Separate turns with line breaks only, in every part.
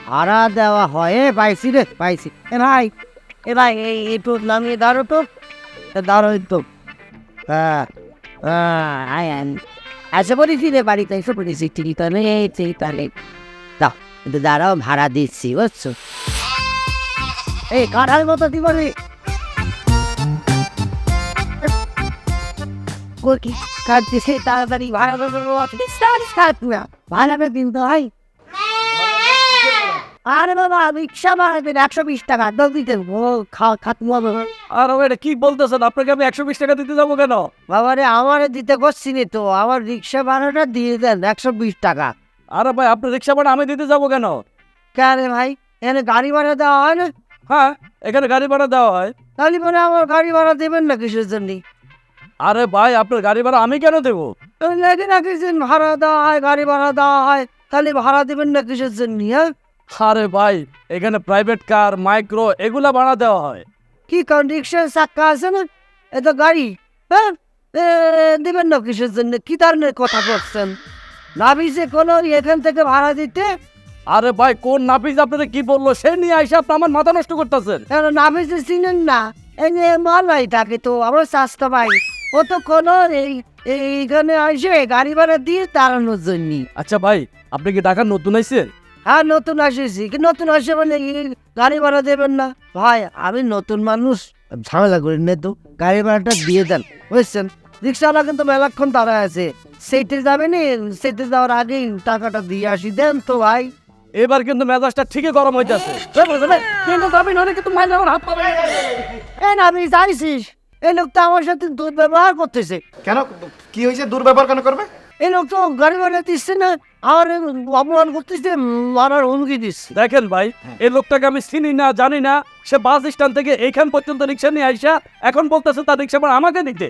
ভাড়া দেওয়া হয় পাইছি রে পাইছি। এ ভাই একটু নামিয়ে দাঁড়ো তো, দাঁড়ো তো। হ্যাঁ আচ্ছা বলেছি রে, বাড়িতে এসে পড়েছি ঠিকই তাহলে তাহলে দাও কিন্তু দাঁড়াও, ভাড়া দিচ্ছি বুঝছো। এই কাঠাল মতো দিব রে কাটতেছে তাড়াতাড়ি ভাড়া ভাড়াটা দিন তো ভাই। আরে বাবা রিক্সা ভাড়া দেন 120 টাকা দাও দিতেন ও খাতমু।
আর এটা কি বলতেছেন? আপনাকে আমি 120 টাকা দিতে যাবো কেন?
বাবা রে আমারে দিতে করছিনি তো, আমার রিক্সা ভাড়াটা দিয়ে দেন 120 টাকা।
আরে ভাই আপনার রিক্সা ভাড়া আমি দিতে যাবো কেন?
কেন ভাই এখানে গাড়ি ভাড়া দেওয়া হয় না?
হ্যাঁ এখানে গাড়ি ভাড়া দেওয়া হয়।
তাহলে পরে আমার গাড়ি ভাড়া দেবেন না কিসের জন্য?
আরে ভাই আপনার গাড়ি ভাড়া আমি কেন দেবো?
লাগে না কিছু ভাড়া দেওয়া হয়, গাড়ি ভাড়া দেওয়া হয়, তাহলে ভাড়া দেবেন না কিসের জন্য? হ্যাঁ
আরে ভাই এখানে প্রাইভেট কার মাইক্রো এগুলা ভাড়া দেওয়া হয়।
কি কারণ রিক্সার চাক্কা আছে না, এ তো গাড়ি। হ্যাঁ দেবেন না কিসের জন্য? কি ধরনের কথা বলছেন? নাবিছে কোনো এখান থেকে ভাড়া দিতে?
আরে ভাই কোন নাপিস আপনারা কি বললো সে নিয়ে আইসা আপনি আমার মাথা নষ্ট করতেছেন।
কেন নাবিছে চিনেন না? এই যে মালাই থাকে তো আমার স্বাস্থ্য ভাই, ও তো কোনো এইখানে আসে গাড়ি ভাড়া দিয়ে তাড়ানোর জন্য।
আচ্ছা ভাই আপনি কি ঢাকা নতুন আইছেন?
হ্যাঁ নতুন আসেছি, কি নতুন আসে মানে গাড়ি ভাড়া দেবেন না? ভাই আমি নতুন মানুষ, ঝামেলা করেন না তো, গাড়ি ভাড়াটা দিয়ে দেন বুঝছেন। রিক্সাওয়ালা কিন্তু মেলাক্ষণ তারা আছে, সেটে যাবে নি, সেটে যাওয়ার আগেই টাকাটা দিয়ে আসি, দেন তো ভাই।
এবার কিন্তু মেজাজটা ঠিকই গরম হইতেছে।
এই না আমি চাইছিস এই লোকটা আমার সাথে দুর্ব্যবহার করতেছে।
কেন কি হয়েছে? দুর্ব্যবহার কেন করবে?
এই লোক তো গাড়ি ভাড়া দিচ্ছে না, আমার অপমান করতেছে, মারার হুমকি দিচ্ছে।
দেখেন ভাই এই লোকটাকে আমি চিনি না জানি না, সে বাস স্ট্যান্ড থেকে এইখান পর্যন্ত রিক্সা নিয়ে আইসা এখন বলতেছে তার রিক্সা ভাড়া আমাকে দিতে।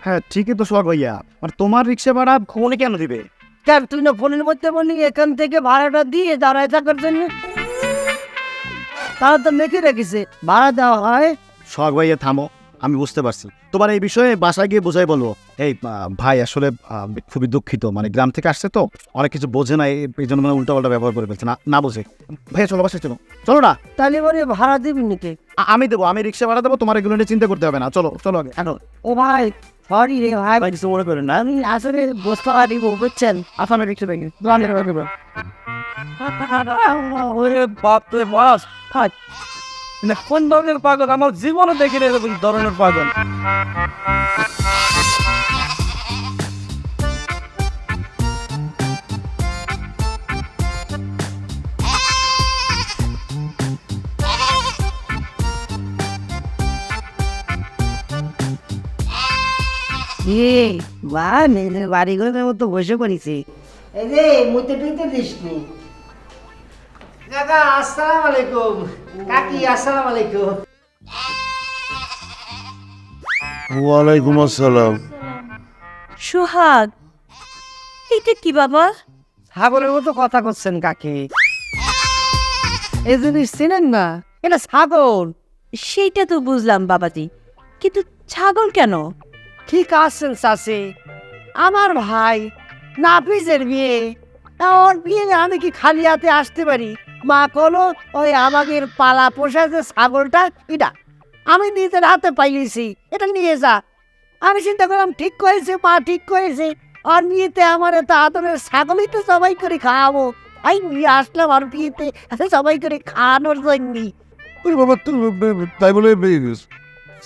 হ্যাঁ ঠিকই তো সোহাগ ভাইয়া, মানে তোমার রিক্সা ভাড়া ফোনে কেন দিবে?
কেন তুই না ফোনের মধ্যে বলি এখান থেকে ভাড়াটা দিয়ে দাঁড়ায় থাকার জন্য? তারা তো লিখে রেখেছে ভাড়া দেওয়া হয়।
সোহাগ ভাইয়া থামো, আমি বুঝতে পারছি তোমার এই বিষয়ে বাসায় গিয়ে বোঝাই বলবো। এই ভাই আসলে খুবই দুঃখিত, মানে গ্রাম থেকে আসছে তো অনেক কিছু বোঝে না, এই জন্য মানে উল্টাপাল্টা ব্যবহার করে ফেলছে, না বোঝে। ভাইয়া চলো বাসায় চলো, চলো না।
তাহলে বলে ভাড়া দিবি নাকি?
আমি দেবো, আমি রিক্সা ভাড়া দেবো, তোমার এগুলো নিয়ে চিন্তা করতে হবে না। চলো চলো আগে এখন।
ও ভাই সরি রে ভাই, কিছু মনে করেন না, আমি আসলে বসতে পারি বুঝছেন। আপনার রিক্সা ব্যাগে
ওরে বাপরে বাস থাক না, কোন ধরনের পাগল আমার জীবনে দেখি না এরকম ধরনের পাগল।
বাড়ি ঘরের মতো বসে পড়েছি। এই যে মুতে টুইতে দিস নি কাকা। আসসালামু আলাইকুম কাকি, আসসালামু আলাইকুম।
ওয়ালাইকুম আসসালাম।
সোহাগ এটা কি বাবা?
ছাগলের মতো কথা করছেন কাকি, এই জিনিস চিনেন না? এটা ছাগল।
সেইটা তো বুঝলাম বাবাজি, কিন্তু ছাগল কেন?
ঠিক আছেন চাষি, আমার ভাই নাফিসের বিয়ে, ওর বিয়ে আমি কি খালি হাতে আসতে পারি? মা কলো ওই আমাদের পালা পোষা যে ছাগলটা এটা আমি নিজের হাতে পাইয়েছি, এটা নিয়ে যা। আমি চিন্তা করলাম ঠিক করেছে মা, ঠিক করেছে। আর বিয়েতে আমার এত আদরের ছাগলই তো সবাই করে খাওয়াবো, আমি নিয়ে আসলাম আর বিয়েতে সবাই করে খাওয়ানোর জন্য।
বাবা তাই বলে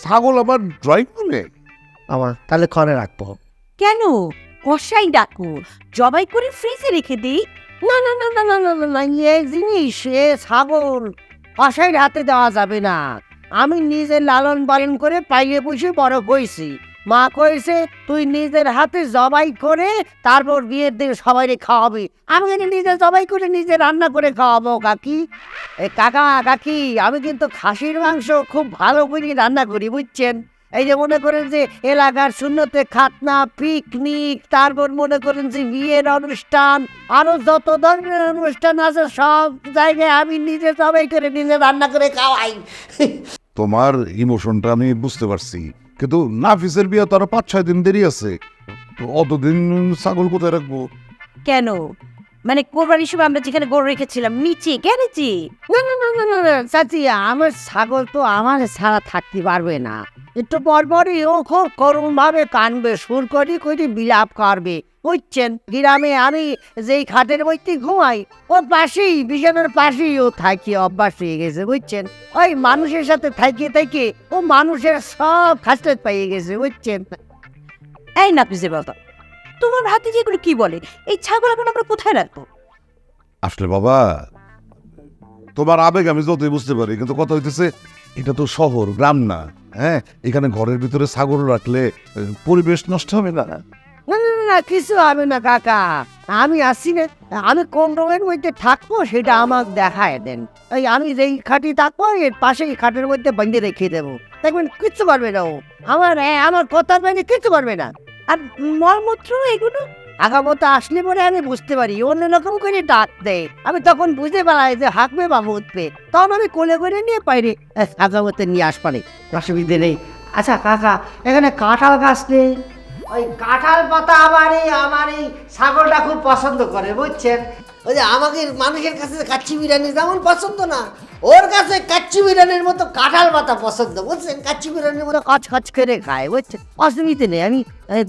ছাগল আমার ড্রয়িং রুমে?
আমার তাহলে ঘরে রাখবো।
কেন? কষাই ডাকো, জবাই করে ফ্রিজে রেখে দিই।
না না না না না না না না, এই জিনিস এ ছাগল কসাইয়ের হাতে দেওয়া যাবে না। আমি নিজে লালন পালন করে পাইয়ে পুষে বড় কইছি। মা কইছে তুই নিজের হাতে জবাই করে তারপর বিয়ের দিন সবাইকে খাওয়াবি। আমি কিন্তু নিজে জবাই করে নিজে রান্না করে খাওয়াবো কাকি। কাকা কাকি আমি কিন্তু খাসির মাংস খুব ভালো করে রান্না করি বুঝছেন। এই যে মনে করেন যে এলাকার শূন্যতে খাতনা, পিকনিক, তারপর মনে করেন যে বিয়ের অনুষ্ঠান, আরো যত ধরনের অনুষ্ঠান আছে সব জায়গায় আমি নিজে সবাই করে নিজে রান্না করে খাওয়াই।
তোমার ইমোশনটা আমি বুঝতে পারছি, কিন্তু নাফিসের বিয়ে তো আরো 5-6 দিন দেরি আছে, তো অতদিন ছাগল কোথায় রাখবো?
কেন মানে কোরবানির সময় আমরা যেখানে গরু রেখেছিলাম নিচে গ্যারেজে?
না, চাচি, আমার ছাগল তো আমার ছাড়া থাকতে পারবে না। একটু পরপরই ও খুব করুণ ভাবে কানবে, সুর করি করি বিলাপ করবে, বুঝছেন? গ্রামে আমি যেই খাটের মধ্যে ঘুমাই ওর পাশেই, বিছানার পাশেই ও থাকি, অভ্যাস হয়ে গেছে, বুঝছেন? ওই মানুষের সাথে থাকিয়ে থেকে ও মানুষের সব খাসলেট পাইয়ে গেছে, বুঝছেন?
এই না পিসে বলতো, তোমার হাতে যেগুলো কি বলে, এই ছাগল এখন আমরা কোথায় রাখবো?
আসলে বাবা, তোমার আবেগ আমি যতই বুঝতে পারি, কিন্তু কথা হইতেছে এটা তো শহর, গ্রাম না। হ্যাঁ, এখানে ঘরের ভিতরে ছাগল রাখলে পরিবেশ নষ্ট হবে না?
না, কিছু হবে না কাকা, আমি আসছি না। আমি কোন রঙের মধ্যে থাকবো সেটা আমাকে দেখায় দেন। ওই আমি যেই খাটি থাকবো এর পাশে খাটের মধ্যে বেঁধে রেখে দেবো, দেখবেন কিচ্ছু করবে না ও। আমার কথার বাইরে কিচ্ছু করবে না।
আর মলমূত্র এগুলো?
আগামতো আসলে পরে আমি বুঝতে পারি, অন্যরকম করে ডাক দেয়, আমি তখন বুঝতে পারি যে হাঁকবে বা মুতবে, তখন আমি কোলে করে নিয়ে বাইরে আগামতে নিয়ে আসপারে, অসুবিধে নেই। আচ্ছা কাকা, এখানে কাঁঠাল গাছ নেই? ওই কাঁঠাল পাতা আমার এই ছাগলটা খুব পছন্দ করে, বুঝছেন? ওই যে আমাকে মানুষের কাছে কাচ্চি বিরিয়ানি যেমন পছন্দ না, ওর কাছে কাচ্চি বিরিয়ানির মতো কাঁঠাল পাতা পছন্দ, বুঝছেন? কাচ্চি বিরিয়ানির মতো কচ কচ করে খায়, বুঝছেন? অসুবিধে নেই, আমি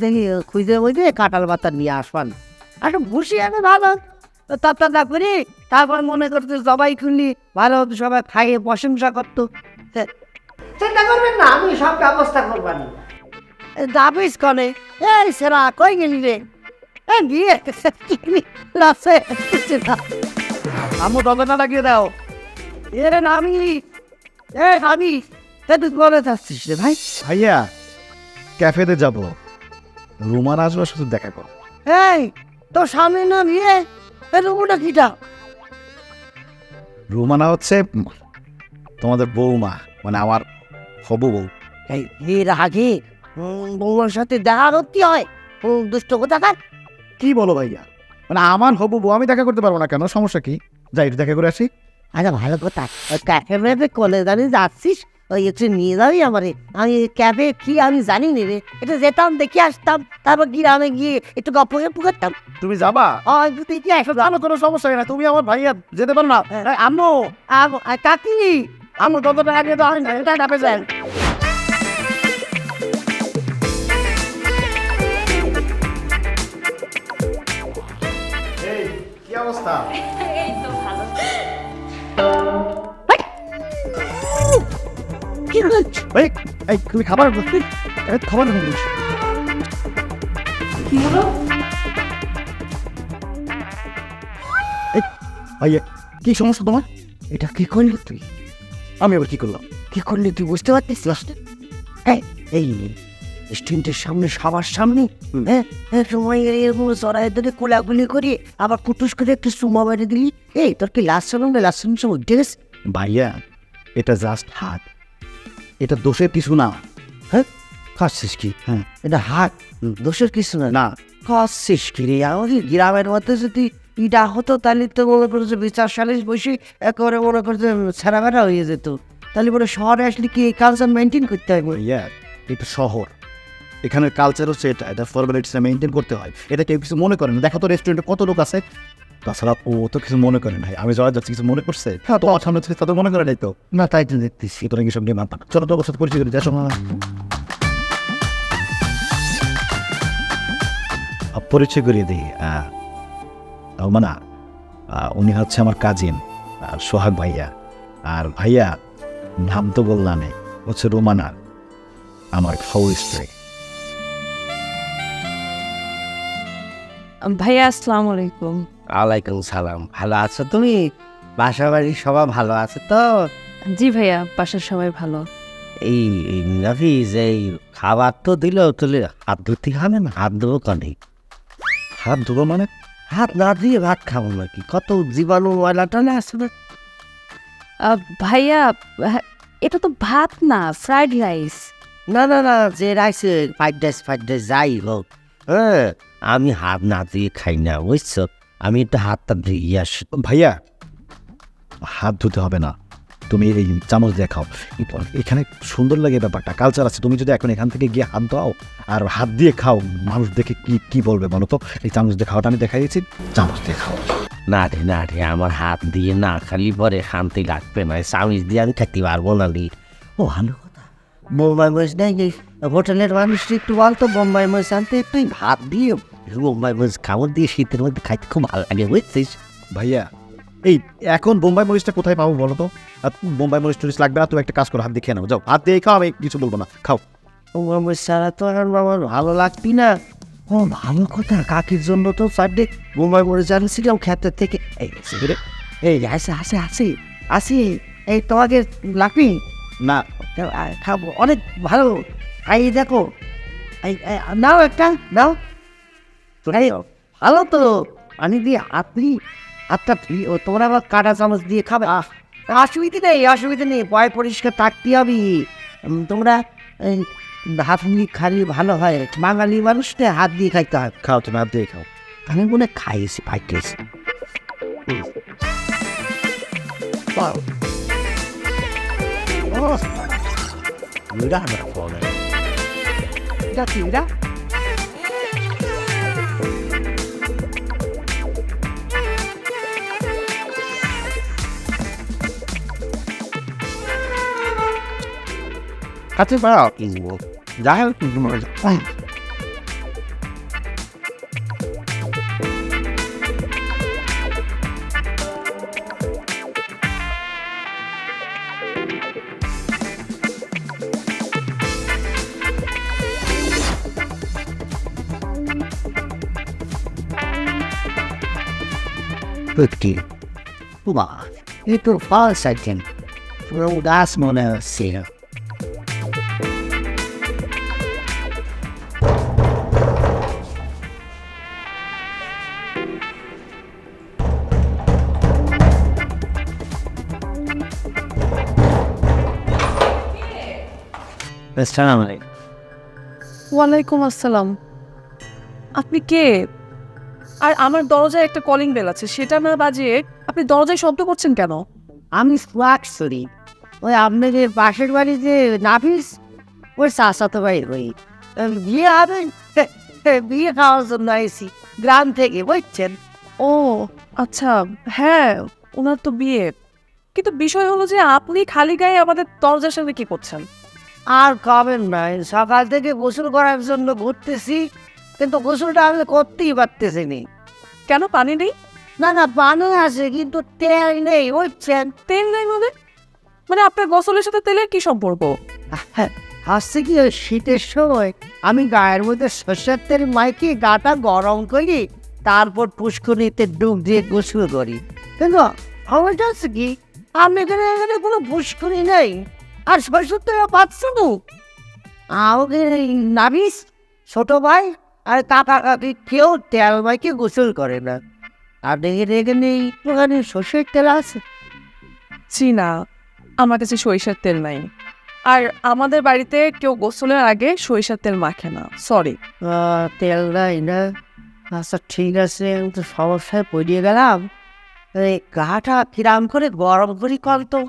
দেখি খুঁজে বুঝে কাঁঠাল পাতা নিয়ে আসবান। একটা বসি আমি ভালো তত্ত্বটা করি, তারপর মনে করতে সবাই খুললি ভালো হতো, সবাই খাইয়ে প্রশংসা করতো। চিন্তা করবেন না, আমি সব ব্যবস্থা করবানি। দাবিস কনে, এই সেরা কই গেলি রে? বিয়ে লাসে
আম্মু দরজাটা লাগিয়ে দাও।
এরে নামি, আমি তুই করে যাচ্ছিস রে ভাই?
ভাইয়া, ক্যাফেতে যাব, রুমান আসবে, শুধু দেখা করো।
এই তোর সামনে না বিয়ে, রুমটা কিটা?
রুমানা হচ্ছে তোমাদের বৌমা, মানে আমার হবু বউ।
এই এর আগে বৌমার সাথে দেখা করতে হয়, দুষ্ট কোথাকার।
কি বলো ভাইয়া, মানে আমার হবু বউ, আমি দেখা করতে পারবো না কেন? সমস্যা কি? যাই একটু দেখা করে আসি।
আচ্ছা ভালো কথা, ওই ক্যাফে ম্যাফে কলে দাঁড়িয়ে যাচ্ছিস, ওই একটু নিয়ে যাবি আমারে। আমি ক্যাফে কি আমি জানি নি রে, একটু যেতাম দেখে আসতাম, তারপর গ্রামে গিয়ে একটু গপ্প গপ্প করতাম।
তুমি যাবা?
একটু দেখে আসতাম।
আমার কোনো সমস্যা হয় না, তুমি আমার ভাইয়া যেতে পারো না? এই, আম্মু,
কাকি,
আম্মু ততটা আগে তো আমি এটা ডাবে যাই। কি অবস্থা?
কি হচ্ছে?
এই, এই, তুমি খাবার খাবার নিস।
কি হলো?
ভাইয়া, কি সমস্যা তোমার?
এটা কি করলি তুই?
আমি আবার কি করলাম?
কি করলি তুই বুঝতে পারছিস লাস্টে? এই স্টুডেন্টের সামনে, সবার সামনে, সময় এরকম চড়াই ধরে কোলাগুলি করি, আবার কুটুস করে একটু সুমা বেড়ে দিলি। এই তোর কি লাস্ট সব উঠে গেছে?
ভাইয়া, এটা জাস্ট হাত, এটা দোষের কিছু না।
হ্যাঁ, খাচ্ছিস কি?
হ্যাঁ।
এটা হাত, দোষের কিছু না।
না,
খাচ্ছিস কি রে? আমাদের গ্রামের মধ্যে যদি ইটা হতো তাহলে তো মনে করছে বিচার সালিশ বসে একেবারে মনে করছে ছাড়াবেড়া হয়ে যেত। তাহলে বলে শহরে আসলে কি এই কালচার মেনটেন করতে হয়?
ভাইয়া, এটা শহর, এখানের কালচার হচ্ছে এটা, এটা ফর্মালিটিসটা মেনটেন করতে হয়। এটা কেউ কিছু মনে করে না। দেখো তো রেস্টুরেন্টে কত লোক আছে, তাছাড়া ও তো কিছু মনে করে নাই। আমি যাওয়া যাচ্ছি, কিছু মনে করছে? হ্যাঁ, তোমার সামনে থেকে তাদের মনে করে নাই তো।
না, তাই তো দেখতেছি।
সুতরাং এসব নিয়ে মানতাম না। চলো তো ওর সাথে পরিচয় করে যাও। পরিচয় করিয়ে দিই, মানা, উনি হচ্ছে আমার কাজিন সোহাগ ভাইয়া। আর ভাইয়া, নাম তো বললাম, হচ্ছে রোমানা, আমার হাউস স্ত্রী।
ভাইয়া আসসালামু আলাইকুম।
ওয়ালাইকুম সালাম। ভালো আছো তুমি? বাসা বাড়ির সবাই ভালো আছে তো?
জি ভাইয়া, বাসার সবাই ভালো।
এই নাফিস, এই খাবার তো দিল, তুলে হাত ধুতে হবে না? হাত ধোবো কানে।
হাত ধোবো মানে?
হাত না দিয়ে ভাত খাবো নাকি? কত জীবাণু ময়লা টানে আসে না?
ভাইয়া, এটা তো ভাত না, ফ্রাইড রাইস।
না, যে রাইস, ফ্রাইড রাইস যাই হোক, হ্যাঁ, আমি হাত না দিয়ে খাই না, বুঝছো? আমি একটু হাতটা ধুয়ে আসি।
ভাইয়া, হাত ধুতে হবে না, তুমি এই চামচ দিয়ে খাও। এখানে সুন্দর লাগে ব্যাপারটা, কালচার আছে। তুমি যদি এখন এখান থেকে গিয়ে হাত দাও আর হাত দিয়ে খাও, মানুষ দেখে কি বলবে বলো তো? এই চামচ দিয়ে খাওয়াটা আমি দেখাই দিয়েছি, চামচ দিয়ে খাও।
না রে আমার হাত দিয়ে না খালি পরে শান্তি লাগবে না, চামিচ দিয়ে আমি খেতে পারবো না রে। ও ভালো কথা, বোম্বাই মরিচ নেই এই হোটেলের মানুষ একটু বলতো বোম্বাই মরিচ আনতে, একটু ভাত দিয়ে বোম্বাই মরিচ খাবার দিয়ে শীতের মধ্যে খাইতে খুব ভালো লাগে, বুঝছিস?
ভাইয়া এই এখন বোম্বাই মরিচটা কোথায় পাবো বলো তো? আর বোম্বাই মরিচ টরিচ লাগবে না, তুমি একটা কাজ করো, হাত দিয়ে খেয়ে নাও, যাও হাত দিয়ে খাও, আমি কিছু বলবো না, খাও।
বোম্বাই মরিচ ছাড়া তো আর আমার ভালো লাগবি না। ও ভালো কথা, কাকির জন্য তো চারটে বোম্বাই মরিচ আনছিলাম ক্ষেতের থেকে। এই আসি এই তোমাকে লাগবি
না
খাবো, অনেক ভালো। এই দেখো নাও একটা নাও, এই ভালো তো। আমি দিয়ে হাতটা ও তোমরা আবার কাটা চামচ দিয়ে খাবে, অসুবিধা নেই, পয় পরিষ্কার থাকতে হবে। তোমরা হাত দিয়ে খালি ভালো হয়, বাঙালি মানুষকে হাত দিয়ে খাইতে হয়।
খাও, তুমি হাত দিয়ে খাও।
আমি মনে খাইছি পাইতেছি। কাছে পাড়া কিনবো, যাই হোক Putki. Uma, itu false aja. Udah mana sih? Assalamualaikum.
ওয়ালাইকুম আসসালাম। আপনি কে? আর আমার দরজায় একটা কলিং বেল আছে, সেটা না বাজিয়ে আপনি দরজায় শব্দ করছেন কেন?
আমি সোয়াক্সরি, ওই আপনাদের পাশের বাড়ি যে নাফিস, ওই চাচাতো ভাই ওই বিয়ে হবে, বিয়ে খাওয়ার জন্য আইসি গ্রাম থেকে, বুঝছেন?
ও আচ্ছা, হ্যাঁ ওনার তো বিয়ে, কিন্তু বিষয় হলো যে আপনি খালি গায়ে আমাদের দরজার সামনে কি করছেন?
আর কবেন ভাই, সকাল থেকে গোসল করার জন্য ঘুরতেছি, কিন্তু গোসলটা আমি করতেই পারতেছি নি।
কেন পানি নেই?
না পানি আছে কিন্তু তেল নেই, বুঝছেন?
তেল নেই মানে আপনার গোসলের সাথে তেলের কি সম্পর্ক?
আসছে কি ওই শীতের সময় আমি গায়ের মধ্যে সর্ষের তেল মাইকে গাটা গরম করি, তারপর পুষ্করিতে ডুব দিয়ে গোসল করি। কিন্তু খবরটা হচ্ছে কি, আমি এখানে কোনো পুষ্করি নেই, আর সর্ষের তেল পাচ্ছ না। আমাকে নাবিস ছোট ভাই আর কাকা কাকি কেউ তেল মাইকে গোসল করে না। আর এখানে একটুখানি সর্ষের তেল আছে।
জি না, আমার কাছে সরিষার তেল নাই, আর আমাদের বাড়িতে কেউ গোসলের আগে সরিষার তেল মাখে না, সরি।
তেল নাই না? আচ্ছা ঠিক আছে, আমি তো সমস্যায় পড়িয়ে গেলাম। এই গাটা কিরাম করে গরম করি কল তো।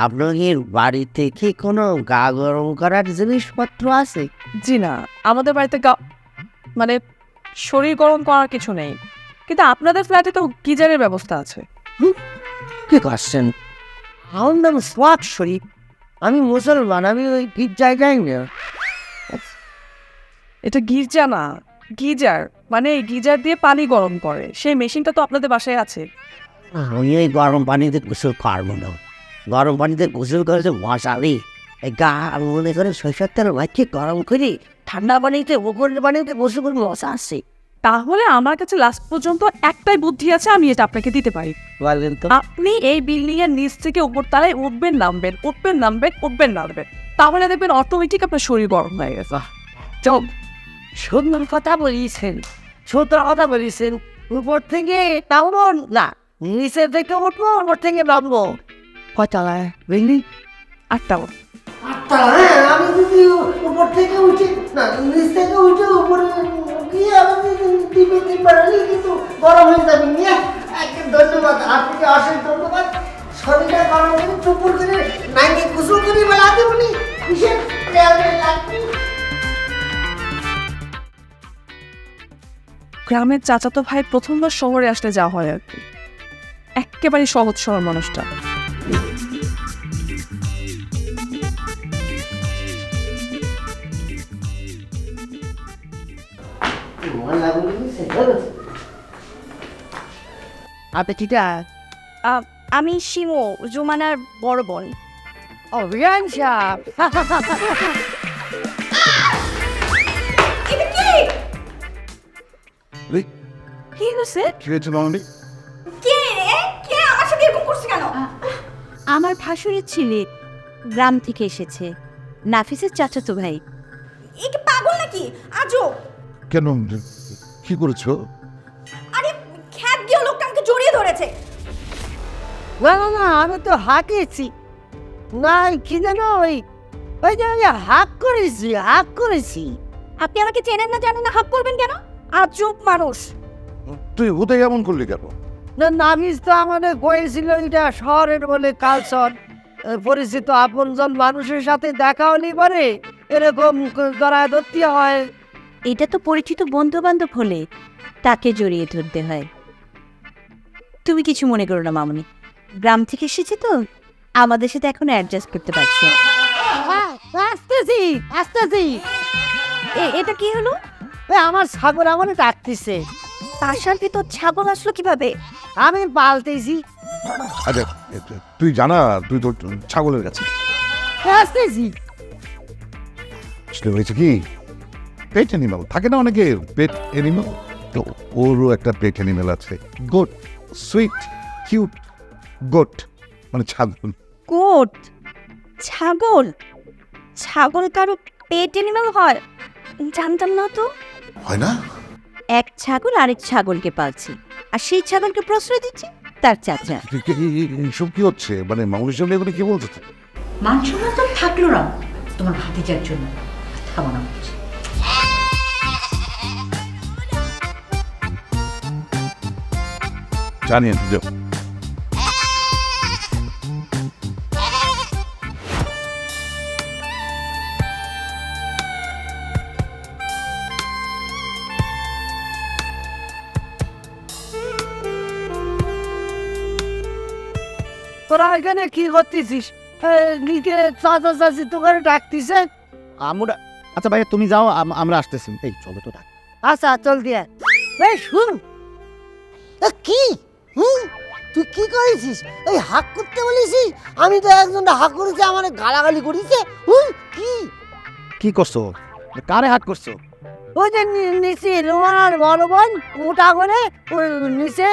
আপনাদের বাড়িতে কি কোনো গা গরম করার জিনিসপত্র আছে?
জি না, আমাদের বাড়িতে মানে শরীর গরম করার কিছু নেই, কিন্তু আপনাদের ফ্ল্যাটে তো গিজারের ব্যবস্থা আছে।
কি করছেন? আমার নাম সোয়াট শরীফ, আমি মুসলমান, আমি ওই গির্জায় যাই না।
এটা গির্জা না, গিজার, মানে এই গিজার দিয়ে পানি গরম করে, সেই মেশিনটা তো আপনাদের বাসায় আছে।
আমি ওই গরম পানিতে গোসল করবো না, গরম পানিতে গোসল করে যে মশারি, এই গা আমি মনে করে সরষের তেল মাখিয়ে গরম করি, ঠান্ডা পানিতে ওপরের পানিতে গোসল করে মশা আসছে।
তাহলে আমার কাছে লাস্ট পর্যন্ত একটাই বুদ্ধি আছে, আমি এটা আপনাকে দিতে পারি।
বলবেন তো?
আপনি এই বিল্ডিং এর নিচ থেকে উপর তলায় উঠবেন নামবেন, উঠবেন নামবেন, উঠবেন নামবেন, তাহলে দেখবেন অটোমেটিক আপনার শরীর গরম হয়ে গেছে।
চল, সুন্দর কথা বলিয়েছেন, সুন্দর কথা বলিয়েছেন। উপর থেকে নামবো না, নিচে থেকে উঠবো, উপর থেকে নামবো। কয়তলায় বিল্ডিং?
8 টাকা।
আমি যদি উপর থেকে উঠে না, নিচ থেকে উঠে উপরে গিয়ে আমি দিতে পারি, কিন্তু গরম হয়ে যাবে। ধন্যবাদ, আপনাকে অশেষ ধন্যবাদ। শরীরটা গরম করে টুকুর করে নাইনে কুসুম করে বেলাতে বলি কিসের তেল লাগবে।
গ্রামের চাচাতো ভাই প্রথমবার শহরে আসলে যাওয়া হয় আর কি। একেবারে সহজ সরল মানুষটা।
আপেটিটা
আমি শিমু, জুমানার বড় বোন।
অভিযান সাপ
কি হয়েছে?
কি হয়েছে মামনি?
কে রে? কে আমার সাথে এরকম করছে কেন? আমার ভাসুরের ছেলে গ্রাম থেকে এসেছে, নাফিসের চাচাতো ভাই। এই কি পাগল নাকি? আজো
কেন, কি করেছো?
আরে খ্যাত গিয়ে লোকটা আমাকে জড়িয়ে ধরেছে।
না না না, আমি তো হাঁকেছি না, কি জানো ওই ওই যে হাঁক করেছি।
আপনি আমাকে চেনেন না জানেন না, হাত করবেন কেন? আজব মানুষ।
তুই ওদের এমন করলি কেন?
না নামিজ তো আমাদের কয়েছিল এটা শহরের বলে কালচার, পরিচিত আপনজন মানুষের সাথে দেখা হলে পরে এরকম জড়ায় ধরতে হয়।
এটা তো পরিচিত বন্ধু বান্ধব হলে তাকে জড়িয়ে ধরতে হয়। তুমি কিছু মনে করো না মামনি, গ্রাম থেকে এসেছে তো আমাদের সাথে এখন অ্যাডজাস্ট করতে পারছে।
আসতেছি
এটা কি হলো?
আমার ছাগল আমার ডাকতেছে।
বাসার ভিতর ছাগল আসলো কিভাবে?
আমি পালতেছি।
আচ্ছা, তুই জানা তুই তো ছাগলের কাছে
আসতেছি।
আসলে হয়েছে কি, পেট অ্যানিমাল থাকে না অনেকের, পেট অ্যানিমাল, তো ওরও একটা পেট অ্যানিমাল আছে, গোট, সুইট কিউট গোট, মানে ছাগল।
কোট? ছাগল? ছাগল কারো পেট অ্যানিমাল হয়? জানতাম না তো।
হয় না?
এক ছাগল আরেক ছাগলকে পালছে, আর সেই ছাগলকে প্রশ্রয় দিচ্ছে তার চাচা।
এইসব কি হচ্ছে? মানে মামুনির সঙ্গে এগুলো কি বলছে?
মান সম্মান তো থাকলো না তোমার ভাতিজার জন্য, থামো না বলছি।
জানিয়ে যাও।
তোরা এখানে কি করতেছিস? নিজে চাচা চাচি তোকে ডাকতেছে।
আমরা আচ্ছা ভাইয়া তুমি যাও, আমরা আসতেছি। এই চলো তো ডাক।
আচ্ছা চল দিয়ে এই শুন কি তুই কি করেছিস? এই হাক করতে বলেছিস? আমি তো একজন হাক করেছি, আমার গালাগালি করেছে।
কি করছো? কারে হাত করছো?
ওই যে নিচে রোমার বড় বোন মোটা করে ওই নিচে।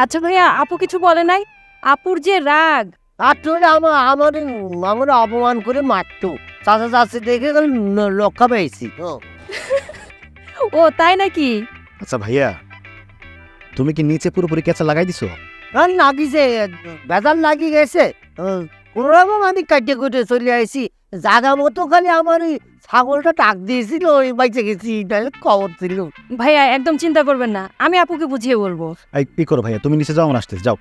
আচ্ছা ভাইয়া, আপু কিছু বলে নাই? আপুর যে রাগ।
আর তোর আমার অপমান করে মারতো। চাচা চাচি দেখে রক্ষা পেয়েছি।
ও তাই নাকি?
আচ্ছা ভাইয়া, তুমি কি নিচে পুরোপুরি কেঁচা লাগাই দিছো?
আর লাগিছে, বেজার লাগি গেছে। কোনোরকম আমি কাটে কুটে চলে আসি। জাগা মতো খালি আমার ওই ছাগলটা টাক দিয়েছিল, ওই বাইচে গেছি, তাহলে খবর ছিল।
ভাইয়া একদম চিন্তা করবেন না, আমি আপুকে বুঝিয়ে বলবো।
এই কি করো ভাইয়া, তুমি নিচে যাও, আমরা আসতেছি, যাও।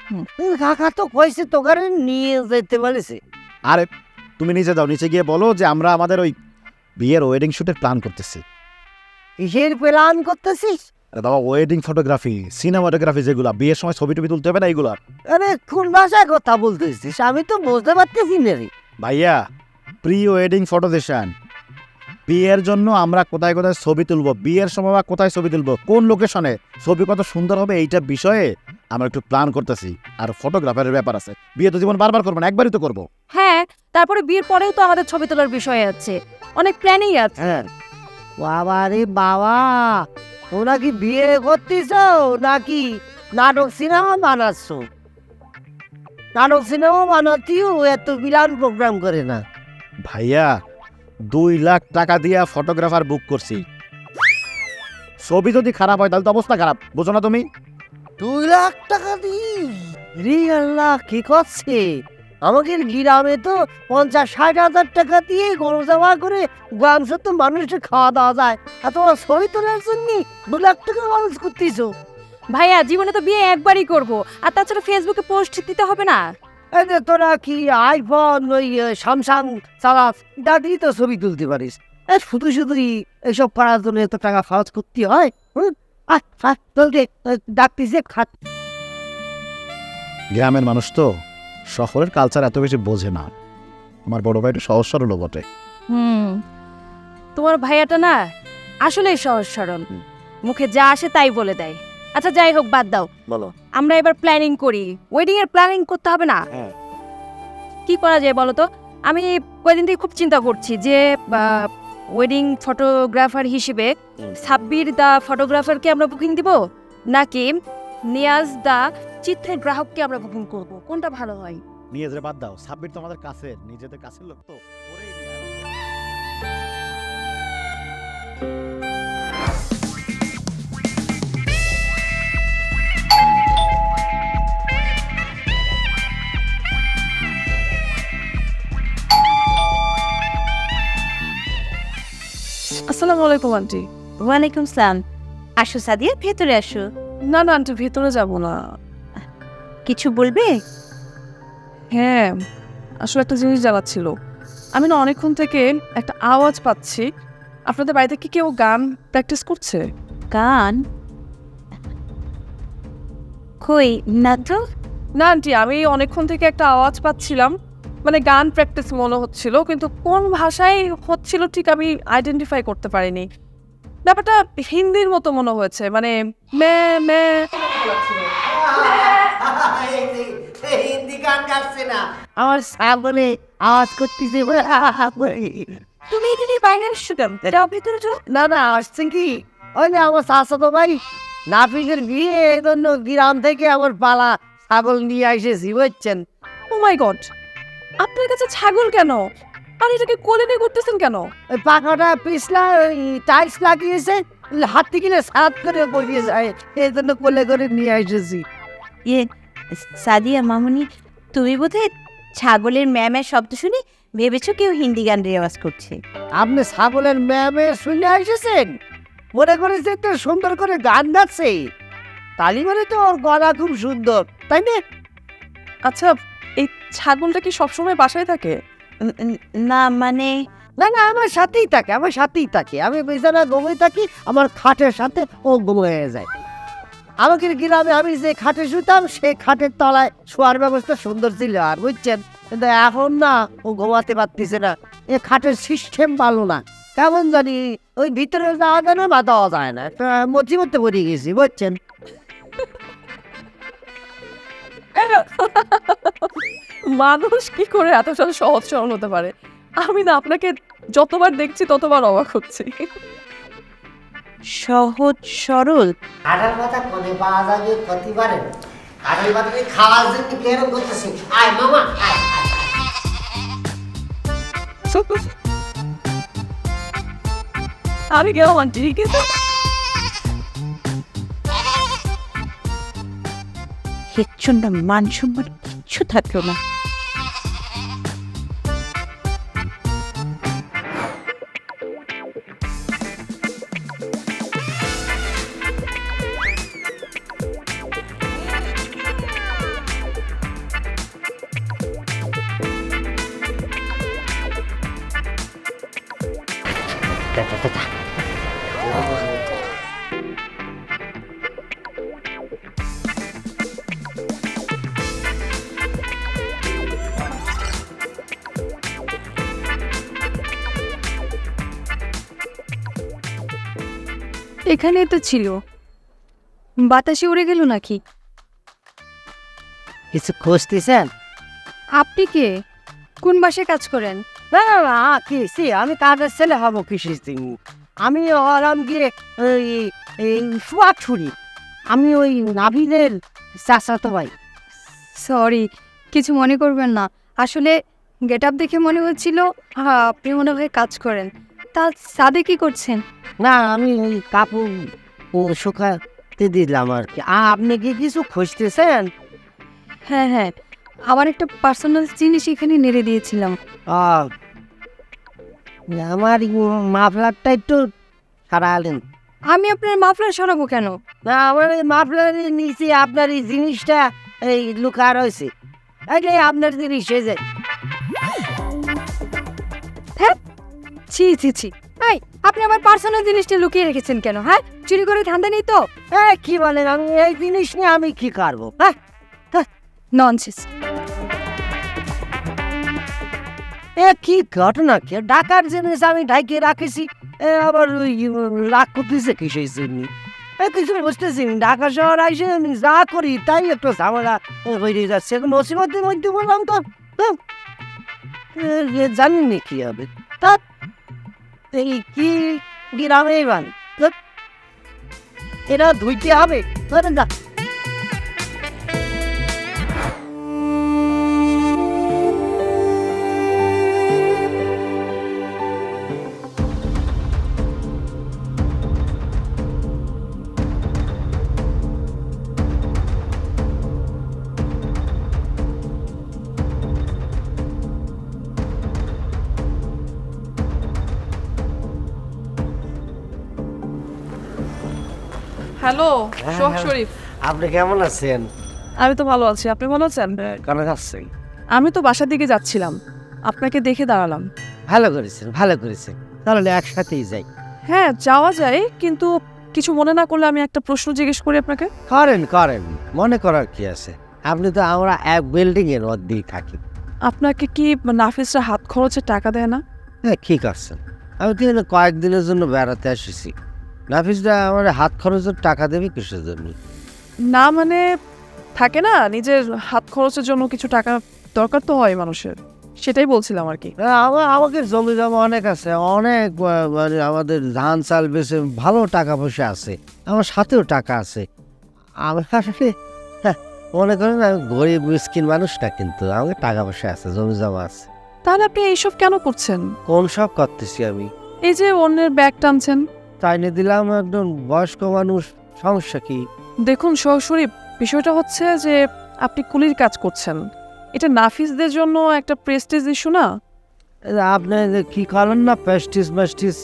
কাকা তো কইছে তোকে নিয়ে যেতে বলেছে।
আরে তুমি নিচে যাও, নিচে গিয়ে বলো যে আমরা আমাদের ওই বিয়ের ওয়েডিং শুটের প্ল্যান করতেছি।
কিসের প্ল্যান করতেছিস?
আরে বাবা, ওয়েডিং ফটোগ্রাফি, সিনেমাটোগ্রাফি, যেগুলা বিয়ের সময় ছবি টবি তুলতে হবে না, এইগুলা।
আরে কোন ভাষায় কথা বলতেছিস? আমি তো বুঝতে পারতেছি না রে।
ভাইয়া, প্রি ওয়েডিং ফটো সেশন। বিয়ের জন্য আমরা কোথায় কোথায় ছবি তুলবো, বিয়ের সময় বা কোথায় ছবি তুলবো, কোন লোকেশনে ছবি কত সুন্দর হবে, এইটা বিষয়ে আমরা একটু প্ল্যান করতেছি। আর ফটোগ্রাফারের ব্যাপার আছে, বিয়ে তো জীবন বারবার করবো না, একবারই তো করবো।
হ্যাঁ, তারপরে বিয়ের পরেও তো আমাদের ছবি তোলার বিষয় আছে, অনেক প্ল্যানিং আছে।
হ্যাঁ বাবা রে বাবা, তোরা কি বিয়ে করতেছ নাকি নাটক সিনেমা বানাচ্ছ? নাটক সিনেমা বানাতেও এত বিরাট প্রোগ্রাম করে না।
ভাইয়া, 2 লাখ টাকা দিয়া ফটোগ্রাফার বুক করছি। ছবি যদি খারাপ হয় তাহলে তো অবস্থা খারাপ, বুঝো না তুমি?
2 লাখ টাকা দিই? রে আল্লাহ, কি করছে? আমাদের গ্রামে তো 50-60 হাজার টাকা দিয়ে গরু জমা করে গ্রাম সত্য মানুষের খাওয়া দাওয়া যায়, আর তোমার ছবি তোলার জন্য 2 লাখ টাকা খরচ করতেছো?
ভাইয়া, জীবনে তো বিয়ে একবারই করব, আর তাছাড়া ফেসবুকে পোস্ট দিতে হবে না।
এই যে তোরা কি আইফোন ওই স্যামসাং চালাস, দাদি তো ছবি তুলতে পারিস। শুধু শুধুই এইসব করার জন্য এত টাকা খরচ করতে হয়? চলতে ডাকতিস খাত।
গ্রামের মানুষ তো শহরের কালচার এত বেশি বোঝে না। আমার বড় ভাই একটু সহজ সরল বটে।
তোমার ভাইয়াটা না আসলেই সহজ সরল, মুখে যা আসে তাই বলে দেয়। আচ্ছা যাই হোক, বাদ দাও,
বলো।
আমরা এবার প্ল্যানিং করি। ওয়েডিং এর প্ল্যানিং করতে হবে না?
হ্যাঁ।
কি করা যায় বলো তো? আমি কয়েকদিন থেকে খুব চিন্তা করছি যে ওয়েডিং ফটোগ্রাফার হিসেবে সাব্বির দা ফটোগ্রাফারকে আমরা বুকিং দিব, নাকি নিয়াজ দা চিত্রের গ্রাহককে আমরা বুকিং করব? কোনটা ভালো হয়?
নিয়ে যে বাদ দাও, সাব্বির তো আমাদের কাছের, নিজেদের কাছের লোক তো, ওরেই নিয়ে আয়।
আসসালামু আলাইকুম আন্টি।
ওয়ালাইকুম সালাম। আসো সাদিয়া, ভেতরে আসো।
না না আন্টি, ভেতরে যাব না।
কিছু বলবে?
হ্যাঁ, আসলে একটা জিনিস জানার ছিল। আমি না অনেকক্ষণ থেকে একটা আওয়াজ পাচ্ছি। আপনাদের বাড়িতে কি কেউ গান প্র্যাকটিস করছে?
গান? কই না তো।
না আন্টি, আমি অনেকক্ষণ থেকে একটা আওয়াজ পাচ্ছিলাম, মানে গান প্র্যাকটিস মনে হচ্ছিল, কিন্তু কোন ভাষায় হচ্ছিল ঠিক আমি আইডেন্টিফাই করতে পারিনি। ব্যাপারটা হিন্দির মতো মনে হয়েছে, মানে মে মে।
হিন্দি গান গাচ্ছে না, আমার সামনে আওয়াজ করতেছে।
তুমি এখানে বাইরে আসছো কেন? যাও ভেতরে যাও।
না না, আসছে কি ওই যে আমার চাচাতো ভাই নাফিসের বিয়ে, এই জন্য গ্রাম থেকে আমার পালা ছাগল নিয়ে এসেছি, বুঝছেন?
ও মাই গড, আপনার কাছে ছাগল কেন? আর এটাকে কোলে নিয়ে ঘুরতেছেন কেন?
ওই পাখাটা পিছলা টাইলস লাগিয়েছে, হাত কিনে সাত করে পড়িয়ে যায়, এই জন্য কোলে করে নিয়ে এসেছি।
ইয়ে সাদিয়া মামুনি, তুমি বোধহয় ছাগলের ম্যামের শব্দ শুনে ভেবেছো কেউ হিন্দি গান রেওয়াজ করছে।
আপনি ছাগলের ম্যামে শুনে এসেছেন, মনে করেছে তো সুন্দর করে গান গাচ্ছে, তালি মানে তো ওর গলা খুব সুন্দর, তাই না?
আচ্ছা, এই ছাগলটা কি সবসময় বাসায় থাকে?
না মানে
না না, আমার সাথেই থাকে, আমার সাথেই থাকে। আমি বিছানা ঘুমিয়ে থাকি, আমার খাটের সাথে ও ঘুমিয়ে যায়। আমাকে গ্রামে আমি যে খাটে শুতাম, সেই খাটের তলায় শোয়ার ব্যবস্থা সুন্দর ছিল, আর বুঝছেন, কিন্তু এখন না ও ঘুমাতে পারতেছে না। এ খাটের সিস্টেম ভালো না, কেমন জানি ওই ভিতরে যাওয়া যায় না বা দেওয়া যায় না, একটা মধ্যে পড়ে গেছি, বুঝছেন?
মানুষ কি করে এত সহজ সরল হতে পারে? আমি না আপনাকে যতবার দেখছি ততবার অবাক হচ্ছি।
সহজ সরল?
কাঁঠাল পাতা কোনে পাওয়া যাবে ক্ষতি পারেন? কাঁঠাল পাতা খাওয়ার জন্য কেরম করতেছে? আয় মামা, আয় আয়।
আমি গেলাম আন্টি, ঠিক আছে?
হেচ্ছন্ডা মান সম্মান কিচ্ছু থাকলো না।
এখানে তো ছিল, বাতাসে উড়ে গেল নাকি?
কিছু খুঁজতেছেন?
আপনি কে? কোন বাসায় কাজ করেন?
না না না, কি আমি কাজের ছেলে হবো কিসের দিন? আমি হলাম গিয়ে সোয়াট ছুরি, আমি ওই নাভিদের চাচাতো ভাই।
সরি, কিছু মনে করবেন না। আসলে গেট আপ দেখে মনে হচ্ছিল আপনি মনে হয় কাজ করেন। তা সাদে কি করছেন?
না, আমি ওই কাপড় শুকাতে দিলাম আর কি। আপনি কি কিছু খুঁজতেছেন?
হ্যাঁ হ্যাঁ, আমার একটা পার্সোনাল জিনিস এখানে নেড়ে দিয়েছিলাম।
আমার মাফলারটা একটু সারালেন।
আমি আপনার মাফলার সরাবো কেন?
না, আমার এই মাফলারের নিচে আপনার এই জিনিসটা এই লুকা রয়েছে। এই যে আপনার জিনিস এই যে
ছি ছি ছি, এই আপনি আমার পার্সোনাল জিনিসটা লুকিয়ে রেখেছেন কেন? হ্যাঁ, চুরি করে ধান্দা নেই তো?
কি বলেন, আমি এই জিনিস নিয়ে আমি কি করবো? হ্যাঁ,
ননসেন্স।
কি ঘটনা, কি ডাকার জিনিস আমি ঢাকিয়ে রাখেছি, আবার রাগ করতেছে কিসের জন্য? কিছু বুঝতেছি না। ঢাকা শহর আইসে আমি যা করি তাই একটু ঝামেলা হয়ে যাচ্ছে। এখন নসিবতের মধ্যে বললাম তো জানিনি কি হবে। তা এই কি গ্রামে বান এরা ধুইতে হবে না।
হ্যালো সোহাগ শরীফ,
আপনি কেমন আছেন?
আমি তো ভালো আছি, আপনি ভালো আছেন?
কেন যাচ্ছেন?
আমি তো বাসার দিকে যাচ্ছিলাম, আপনাকে দেখে দাঁড়ালাম।
ভালো করেছেন, ভালো করেছেন। তাহলে একসাথেই যাই।
হ্যাঁ যাওয়া যায়, কিন্তু কিছু মনে না করলে আমি একটা প্রশ্ন জিজ্ঞেস করি আপনাকে।
করেন করেন, মনে করার কি আছে? আপনি তো আমরা এক বিল্ডিং এর মধ্যেই থাকি।
আপনাকে কি নাফিসরা হাত খরচের টাকা দেয় না?
হ্যাঁ ঠিক আছে, আমি তো এখানে কয়েকদিনের জন্য বেড়াতে এসেছি। নাফিসদা আমার হাত খরচের টাকা দেবে কিসের জন্য?
না মানে থাকে না, নিজের হাত খরচের জন্য কিছু টাকা দরকার তো হয় মানুষের, সেটাই বলছিলাম আর কি।
আমাকে জমি জমা অনেক আছে, অনেক মানে আমাদের ধান চাল বেচে ভালো টাকা পয়সা আছে, আমার সাথেও টাকা আছে। আমি আসলে মনে করেন আমি গরিব মিসকিন মানুষ না, কিন্তু আমাকে টাকা পয়সা আছে, জমি জমা আছে।
তাহলে আপনি এইসব কেন করছেন?
কোন সব করতেছি আমি?
এই যে অন্যের ব্যাগ টানছেন।
তাই নিয়ে দিলাম, একজন বয়স্ক মানুষ, সমস্যা কি?
দেখুন সোহাগ শরীফ, বিষয়টা হচ্ছে যে আপনি কুলির কাজ করছেন, এটা নাফিসদের জন্য একটা প্রেস্টিজ ইস্যু না?
আপনি যে কি করেন না, প্যাস্টিস ম্যাস্টিস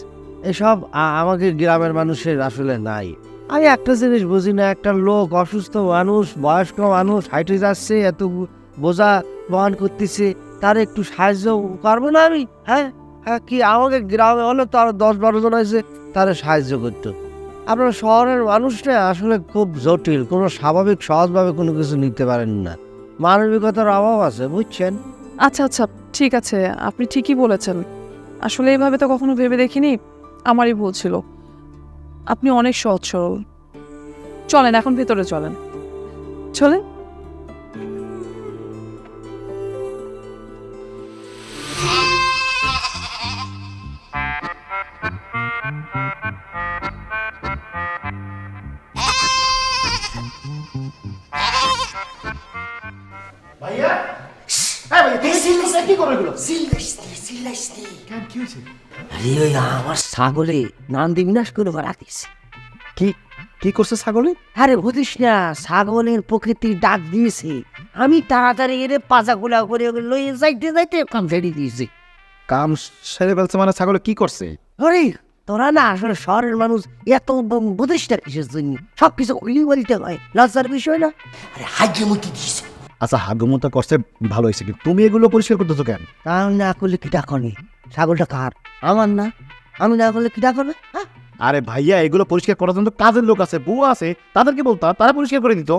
এসব আমাকে গ্রামের মানুষের আসলে নাই। আমি একটা জিনিস বুঝি না, একটা লোক অসুস্থ মানুষ, বয়স্ক মানুষ হাইটে যাচ্ছে, এত বোঝা বহন করতেছে, তার একটু সাহায্য করবো না আমি? হ্যাঁ হ্যাঁ, কি আমাকে গ্রামে হলে তো আরো 10-12 জন আছে, তারা সাহায্য করতো। আপনার শহরের মানুষটা আসলে খুব জটিল, কোনো স্বাভাবিক সহজভাবে কোনো কিছু নিতে পারেন না, মানবিকতার অভাব আছে, বুঝছেন?
আচ্ছা আচ্ছা ঠিক আছে, আপনি ঠিকই বলেছেন। আসলে এইভাবে তো কখনো ভেবে দেখিনি, আমারই ভুল ছিল। আপনি অনেক সহজ সরল। চলেন এখন ভেতরে চলেন, চলেন।
আমার ছাগলে নান্দি বিনাশ করে বেড়াতিস।
কি কি করছে ছাগলে?
আরে বুঝিস না, ছাগলের প্রকৃতি ডাক দিয়েছে, আমি তাড়াতাড়ি এর পাজাগুলা করে লইয়ে যাইতে যাইতে কাম ছেড়ে দিয়েছি।
কাম সেরে ফেলছে মানে? ছাগলে কি করছে?
আরে তোরা না আসলে শহরের মানুষ, এত বুঝিস না কিসের জন্য, সবকিছু উলি বলতে হয়, লজ্জার বিষয় না? আরে হাইজে মুটি দিয়েছে।
আচ্ছা হাগমতা করছে ভালো হয়েছে, কিন্তু তুমি এগুলো পরিষ্কার করতেছো কেন?
আমি না করলে কিটা করে? ছাগলটা কার? আমার না, আমি না করলে কিটা করবে? হ্যাঁ,
আরে ভাইয়া, এগুলো পরিষ্কার করার জন্য কাজের লোক আছে, বউ আছে, তাদেরকে বলতা, তারা পরিষ্কার করে দিত।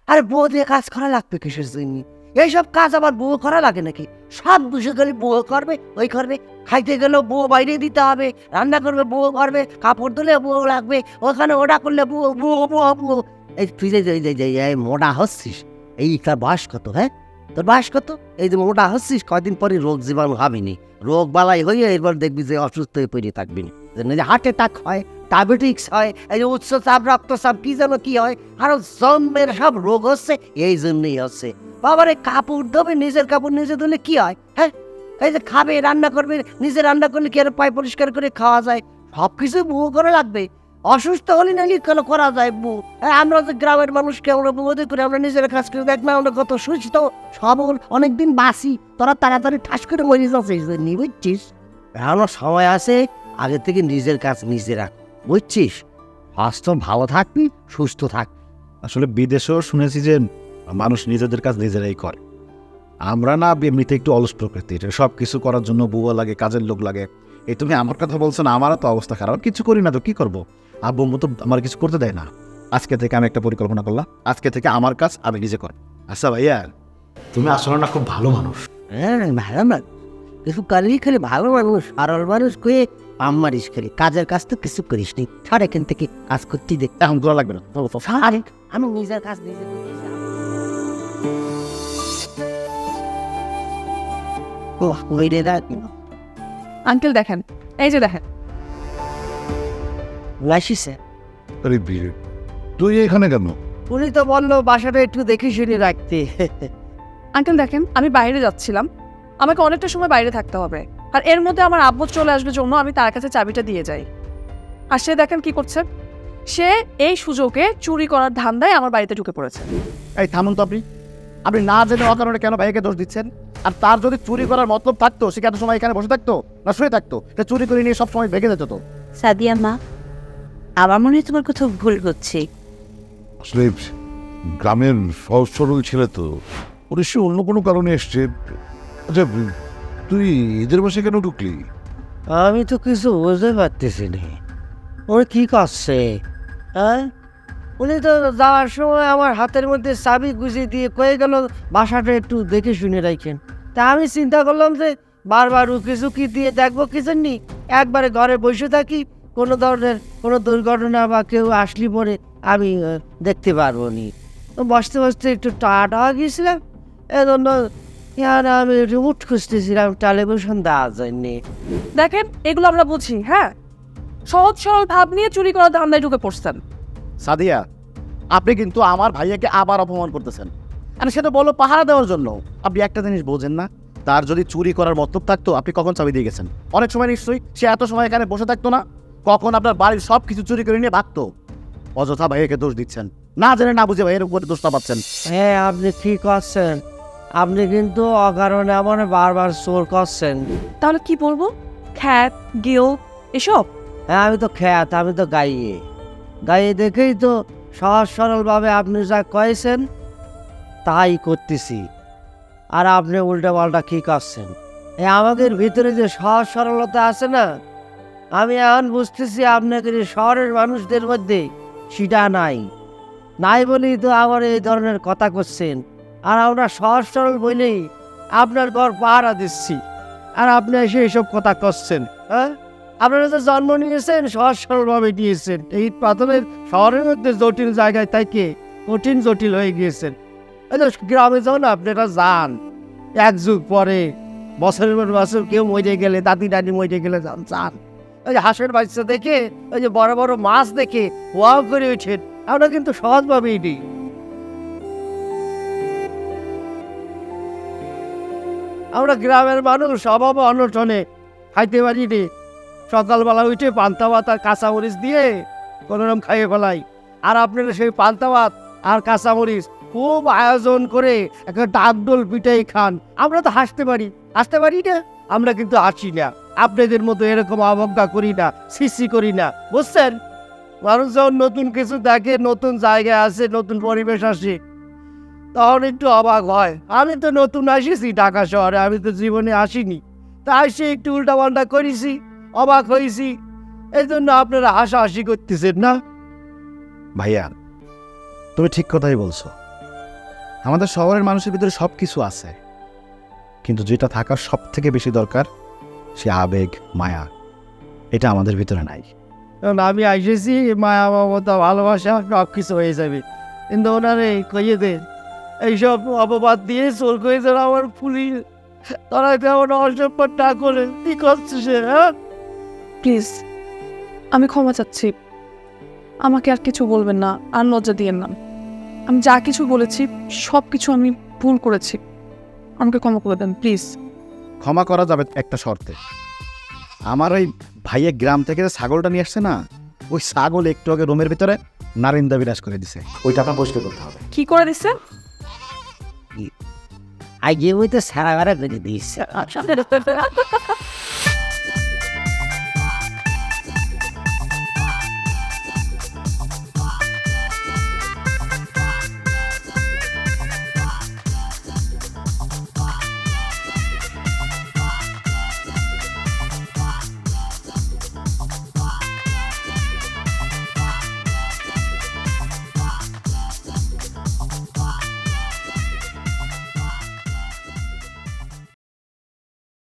আরে বউ দিয়ে কাজ করা লাগবে কিসের জন্য? এইসব কাজ আবার বউ করা লাগে নাকি? সব দুশো গেলে বউ করবে, ওই করবে, খাইতে গেলেও বউ বাইরে দিতে হবে, রান্না করবে বউ করবে, কাপড় ধুলে বউ লাগবে, ওখানে ওটা করলে বউ বউ বউ বউ। এই তুই যে মোটা হচ্ছিস, এই তার বয়স কত? হ্যাঁ তোর বয়স কত? এই যে মোটা হচ্ছিস, কয়দিন পরে রোগ জীবাণু হবেনি, রোগ বালাই হয়ে এরপর দেখবি যে অসুস্থ হয়ে পড়ে থাকবি না, যে হার্ট অ্যাটাক হয়, ডায়াবেটিক্স হয়, এই যে উচ্চচাপ রক্তচাপ কি যেন কি হয়, আরো জন্মের সব রোগ হচ্ছে এই জন্যই হচ্ছে। বাবারে কাপড় ধোবে, নিজের কাপড় নিজে ধুলে কি হয়? হ্যাঁ এই যে খাবে, রান্না করবে, নিজে রান্না করলে কি আর পায়ে পরিষ্কার করে খাওয়া যায়? সব কিছু বউ করে লাগবে। অসুস্থ হলে নাকি কেন করা যায় বউ? আমরা যে গ্রামের মানুষকে আমরা বউদের করে আমরা নিজের কাজ করে দেখ না, আমরা কত সুস্থ সবল, অনেকদিন বাঁচি। তোরা তাড়াতাড়ি ঠাস করে মরে যাচ্ছিস, বুঝছিস? এখনো সময় আছে, আগে থেকে নিজের কাজ নিজে রাখ, বুঝছিস? স্বাস্থ্য ভালো থাকবি, সুস্থ থাকবি।
আসলে বিদেশেও শুনেছি যে মানুষ নিজেদের কাজ নিজেরাই করে। আমরা না এমনিতে একটু অলস প্রকৃতির, সব কিছু করার জন্য বুয়া লাগে, কাজের লোক লাগে। এই তুমি আমার কথা বলছো না, আমারও তো অবস্থা খারাপ, কিছু করি না তো কি করবো। আব্বু আম্মু তো আমার কিছু করতে দেয় না। আজকে থেকে আমি একটা পরিকল্পনা করলাম, আজকে থেকে আমার কাজ আমি নিজে করি। আচ্ছা ভাইয়া, তুমি আসলে না খুব ভালো মানুষ।
হ্যাঁ ভালো না, কিছু করলি খালি ভালো মানুষ, সরল মানুষ কয়ে পাম মারিস খালি, কাজের কাজ তো কিছু করিস নি। ছাড় এখান থেকে কাজ করতে দে।
এখন করা লাগবে না।
ছাড়, আমি নিজের কাজ নিজে করতেছি। ওহ, ওই রে দেখ,
আঙ্কেল দেখেন, এই যে দেখেন।
লাসিসে
আরে বিয়ে, তুই এখানে কেন?
উনি তো বললো বাসাটা একটু দেখে শুনে রাখতে।
আঙ্কেল দেখেন, আমি বাইরে যাচ্ছিলাম, আমাকে অনেকটা সময় বাইরে থাকতে হবে, আর এর মধ্যে আমার আব্বু চলে আসবে জন্য আমি তার কাছে চাবিটা দিয়ে যাই। আর সে দেখেন কি করছে, সে এই সুযোগে চুরি করার ধান্দায় আমার বাড়িতে ঢুকে পড়েছে।
এই থামুন তো, আপনি আপনি না জেনে অকারণে কেন ভাইকে দোষ দিচ্ছেন? আর তার যদি চুরি করার মতলব থাকতো, সে কি এত সময় এখানে বসে থাকতো না শুয়ে থাকতো? সে চুরি করে নিয়ে সব সময় ভেঙে যেত তো।
সাদিয়া মা, আমার মনে হয় তোমার কোথাও ভুল করছে।
আসলে গ্রামের সহজ সরল ছেলে তো, ওর সে অন্য কোনো কারণে এসছে। আচ্ছা, তুই এদের বাসায় কেন ঢুকলি?
আমি তো কিছু বুঝতে পারতেছি না, ওর কি করছে। হ্যাঁ, উনি তো যাওয়ার সময় আমার হাতের মধ্যে চাবি গুছিয়ে দিয়ে কয়ে গেল বাসাটা একটু দেখে শুনে রাখেন। তা আমি চিন্তা করলাম যে বারবার উকি ঝুঁকি দিয়ে দেখবো কিছু নি, একবারে ঘরে বসে থাকি, কোনো ধরনের কোনো দুর্ঘটনা বা কেউ আসলি পরে আমি দেখতে পারবো নি। তো বসতে বসতে একটু টায়ার্ড হয়ে গিয়েছিলাম, এজন্য আমি একটু উঠ খুঁজতেছিলাম টেলিভিশন দেওয়ার জন্যে।
দেখেন, এগুলো আমরা বুঝি, হ্যাঁ, সহজ সরল ভাব নিয়ে চুরি করার ধান্দায় ঢুকে পড়ছেন।
সাদিয়া, আপনি কিন্তু আমার ভাইয়াকে আবার অপমান করতেছেন। আর সেটা বলো পাহারা দেওয়ার জন্য। আপনি একটা জিনিস বোঝেন না, তার যদি চুরি করার মতলব থাকতো আপনি কখন চাবি দিয়ে গেছেন? অনেক সময় নিশ্চয়ই সে এত সময় এখানে বসে থাকতো না, কখন আপনার বাড়ির সব কিছু চুরি করে নিয়ে ভাগতো। অযথা ভাইয়াকে দোষ দিচ্ছেন, না জেনে না বুঝে ভাইয়ের উপরে দোষটা পাচ্ছেন।
হ্যাঁ, আপনি ঠিক করছেন, আপনি কিন্তু অকারণে আমার বারবার চোর করছেন।
তাহলে কি বলবো, খ্যাত গিল এসব?
হ্যাঁ, আমি তো খ্যাত, আমি তো গাইয়ে গাইয়ে দেখেই তো সহজ সরলভাবে আপনি যা কয়েছেন তাই করতেছি। আর আপনি উল্টা পাল্টা কি করছেন। আমাদের ভিতরে যে সহজ সরলতা আছে না, আমি এখন বুঝতেছি আপনাদের এই শহরের মানুষদের মধ্যে সেটা নাই। নাই বলেই তো আমার এই ধরনের কথা করছেন। আর আমরা সহজ সরল বলেই আপনার ঘর পাহারা দিচ্ছি, আর আপনি এসে এইসব কথা করছেন। হ্যাঁ, আপনারা তো জন্ম নিয়েছেন সহজ সরলভাবে নিয়েছেন, এই পাথরের শহরের মধ্যে জটিল জায়গায় থেকে কঠিন জটিল হয়ে গিয়েছেন। এই তো গ্রামে যখন আপনারা যান, এক যুগ পরে বছরের পর বছর কেউ মরে গেলে, দাদি দাদি মরে গেলে যান, ওই যে হাঁসের বাচ্চা দেখে, ওই যে বড় বড় মাছ দেখে ওয়াও করে ওঠেন। আমরা কিন্তু সহজভাবেই নিই। আমরা গ্রামের মানুষ অভাব অনটনে খাইতে পারি নি, সকালবেলা উঠে পান্তা ভাত আর কাঁচামরিচ দিয়ে কোনোরকম খাইয়ে ফেলাই। আর আপনারা সেই পান্তা ভাত আর কাঁচামরিচ খুব আয়োজন করে একটা ডাকডোল পিঠাই খান। আমরা তো হাসতে পারি না, আমরা কিন্তু হাসি না। আপনাদের মতো এরকম অবজ্ঞা করি না, সৃষ্টি করি না, বুঝছেন? মানুষ যখন নতুন কিছু দেখে, নতুন জায়গায় আসে, নতুন পরিবেশ আসে, তখন একটু অবাক হয়। আমি তো নতুন আসিছি ঢাকা শহরে, আমি তো জীবনে আসিনি, তাই সে একটু উল্টাপাল্টা করেছি, অবাক হয়েছি, এই জন্য আপনারা হাসাহাসি করতেছেন না।
ভাইয়া, তুমি ঠিক কথাই বলছো। আমাদের শহরের মানুষের ভিতরে সব কিছু আছে, কিন্তু যেটা থাকার সব থেকে বেশি দরকার সে আবেগ, মায়া, এটা আমাদের ভিতরে নাই।
কারণ আমি আসেছি মায়া, মমতা, ভালোবাসা সব কিছু হয়ে যাবে, কিন্তু ওনারে কইয়ে দেন এইসব অপবাদ দিয়ে চোর করে যেন আমার পুলিশ তারা তেমন অসম্পদ না করে। কি করছে সে? হ্যাঁ,
প্লিজ, আমি ক্ষমা চাচ্ছি, আমাকে আর কিছু বলবেন না, আর লজ্জা দিয়েন না। আমি যা কিছু বলেছি সব কিছু আমি ভুল করেছি, আমাকে ক্ষমা করে দেন প্লিজ।
ক্ষমা করা যাবে একটা শর্তে। আমার ওই ভাইয়ের গ্রাম থেকে যে ছাগলটা নিয়ে আসছে না, ওই ছাগল একটু আগে রুমের ভিতরে নারিন্দা বিরাজ করে দিছে, ওইটা আপনার পরিষ্কার করতে হবে।
কি করে দিচ্ছে?
আগে ওই তো সারা বেড়া করে দিয়েছে।